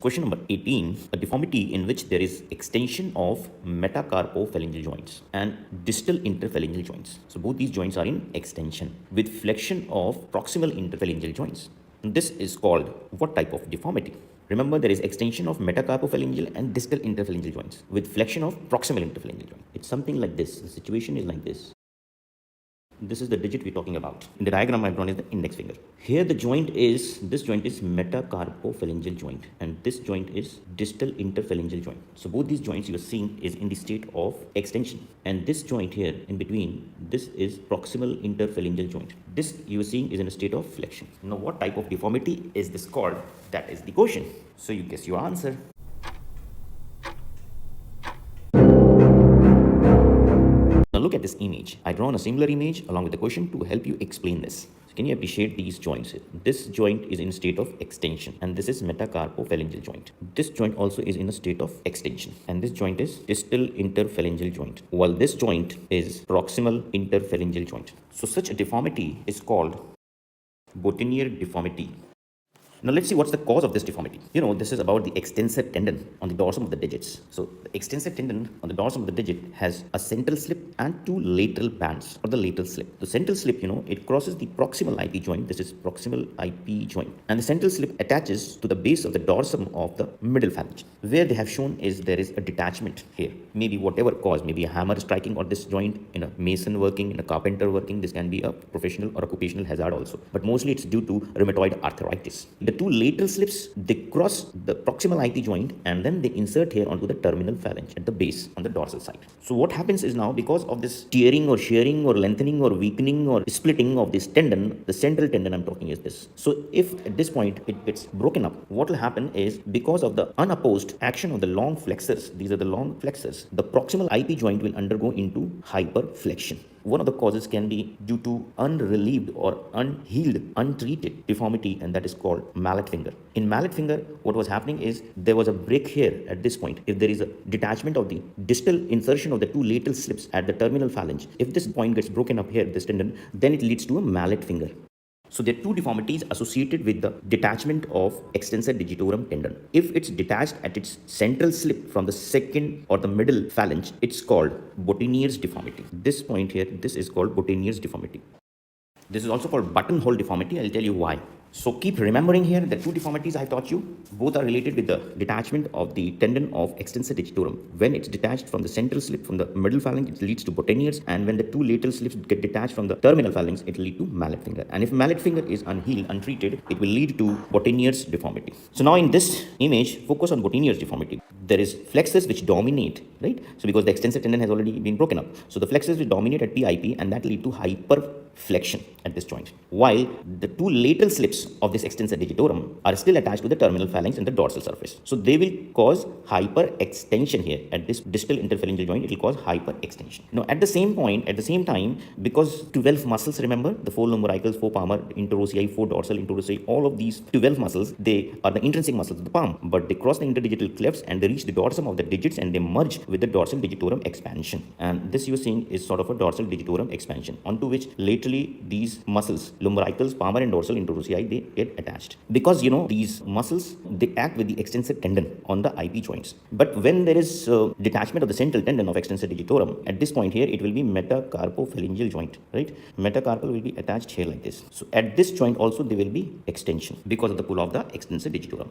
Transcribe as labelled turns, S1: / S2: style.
S1: Question number 18, a deformity in which there is extension of metacarpophalangeal joints and distal interphalangeal joints. So both these joints are in extension with flexion of proximal interphalangeal joints. This is called what type of deformity? Remember, there is extension of metacarpophalangeal and distal interphalangeal joints with flexion of proximal interphalangeal joint. It's something like this. The situation is like this. This is the digit we're talking about. In the diagram I've drawn is the index finger. Here this joint is metacarpophalangeal joint and this joint is distal interphalangeal joint. So both these joints you are seeing is in the state of extension, and this joint here in between, this is proximal interphalangeal joint. This you are seeing is in a state of flexion. Now what type of deformity is this called? That is the question. So you guess your answer. Now look at this image. I drawn a similar image along with the question to help you explain this. So can you appreciate these joints? This joint is in a state of extension and this is metacarpophalangeal joint. This joint also is in a state of extension and this joint is distal interphalangeal joint, while this joint is proximal interphalangeal joint. So such a deformity is called Boutonniere deformity. Now let's see what's the cause of this deformity. This is about the extensor tendon on the dorsum of the digits. So the extensor tendon on the dorsum of the digit has a central slip and two lateral bands, or the lateral slip. The central slip, it crosses the proximal IP joint. This is proximal IP joint. And the central slip attaches to the base of the dorsum of the middle phalange. Where they have shown is there is a detachment here. Maybe whatever cause, maybe a hammer striking or this joint in a mason working, in a carpenter working. This can be a professional or occupational hazard also. But mostly it's due to rheumatoid arthritis. The two lateral slips, they cross the proximal IP joint and then they insert here onto the terminal phalange at the base on the dorsal side. So what happens is now, because of this tearing or shearing or lengthening or weakening or splitting of this tendon, the central tendon I'm talking is this. So if at this point it gets broken up, what will happen is, because of the unopposed action of the long flexors, these are the long flexors, the proximal IP joint will undergo into hyperflexion. One of the causes can be due to unrelieved or unhealed, untreated deformity, and that is called mallet finger. In mallet finger, what was happening is there was a break here at this point. If there is a detachment of the distal insertion of the two lateral slips at the terminal phalange, if this point gets broken up here, this tendon, then it leads to a mallet finger. So there are two deformities associated with the detachment of extensor digitorum tendon. If it's detached at its central slip from the second or the middle phalange, it's called Boutonniere's deformity. This point here, this is called Boutonniere's deformity. This is also called buttonhole deformity. I'll tell you why. So keep remembering here the two deformities I taught you. Both are related with the detachment of the tendon of extensor digitorum. When it's detached from the central slip from the middle phalanx, it leads to Boutonniere's, and when the two lateral slips get detached from the terminal phalanx, it will lead to mallet finger. And if mallet finger is unhealed, untreated, it will lead to Boutonniere's deformity. So now in this image, focus on Boutonniere's deformity. There is flexors which dominate, right? So because the extensor tendon has already been broken up, so the flexors will dominate at PIP and that will lead to hyperflexion at this joint, while the two lateral slips of this extensor digitorum are still attached to the terminal phalanx and the dorsal surface. So they will cause hyperextension here at this distal interphalangeal joint. It will cause hyperextension. Now at the same time, because 12 muscles, remember the 4 lumbricals, 4 palmar, interossei, 4 dorsal, interossei, all of these 12 muscles, they are the intrinsic muscles of the palm, but they cross the interdigital clefts and they reach the dorsum of the digits and they merge with the dorsal digitorum expansion. And this you're seeing is sort of a dorsal digitorum expansion, onto which laterally these muscles, lumbricals, palmar and dorsal, interossei, they get attached. Because these muscles, they act with the extensor tendon on the IP joints. But when there is detachment of the central tendon of extensor digitorum, at this point here, it will be metacarpophalangeal joint, right? Metacarpal will be attached here like this. So at this joint also there will be extension because of the pull of the extensor digitorum.